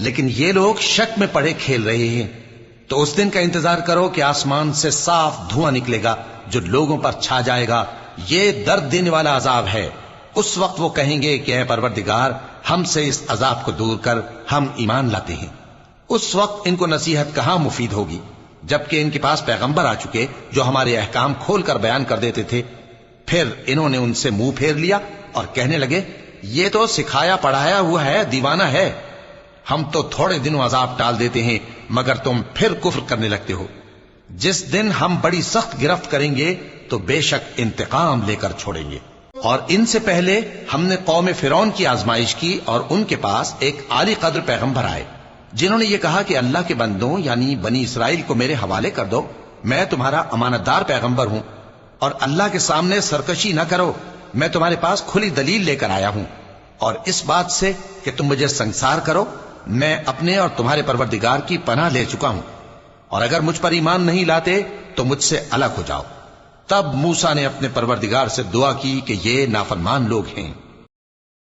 لیکن یہ لوگ شک میں پڑے کھیل رہے ہیں۔ تو اس دن کا انتظار کرو کہ آسمان سے صاف دھواں نکلے گا جو لوگوں پر چھا جائے گا، یہ درد دینے والا عذاب ہے۔ اس وقت وہ کہیں گے کہ اے پروردگار، ہم سے اس عذاب کو دور کر، ہم ایمان لاتے ہیں۔ اس وقت ان کو نصیحت کہاں مفید ہوگی، جبکہ ان کے پاس پیغمبر آ چکے جو ہمارے احکام کھول کر بیان کر دیتے تھے۔ پھر انہوں نے ان سے منہ پھیر لیا اور کہنے لگے، یہ تو سکھایا پڑھایا ہوا ہے، دیوانہ ہے، ہم تو تھوڑے دنوں عذاب ٹال دیتے ہیں مگر تم پھر کفر کرنے لگتے ہو۔ جس دن ہم بڑی سخت گرفت کریں گے تو بے شک انتقام لے کر چھوڑیں گے۔ اور ان سے پہلے ہم نے قوم فرعون کی آزمائش کی اور ان کے پاس ایک عالی قدر پیغمبر آئے جنہوں نے یہ کہا کہ اللہ کے بندوں یعنی بنی اسرائیل کو میرے حوالے کر دو، میں تمہارا امانت دار پیغمبر ہوں، اور اللہ کے سامنے سرکشی نہ کرو، میں تمہارے پاس کھلی دلیل لے کر آیا ہوں، اور اس بات سے کہ تم مجھے سنگسار کرو میں اپنے اور تمہارے پروردگار کی پناہ لے چکا ہوں، اور اگر مجھ پر ایمان نہیں لاتے تو مجھ سے الگ ہو جاؤ۔ تب موسیٰ نے اپنے پروردگار سے دعا کی کہ یہ نافرمان لوگ ہیں۔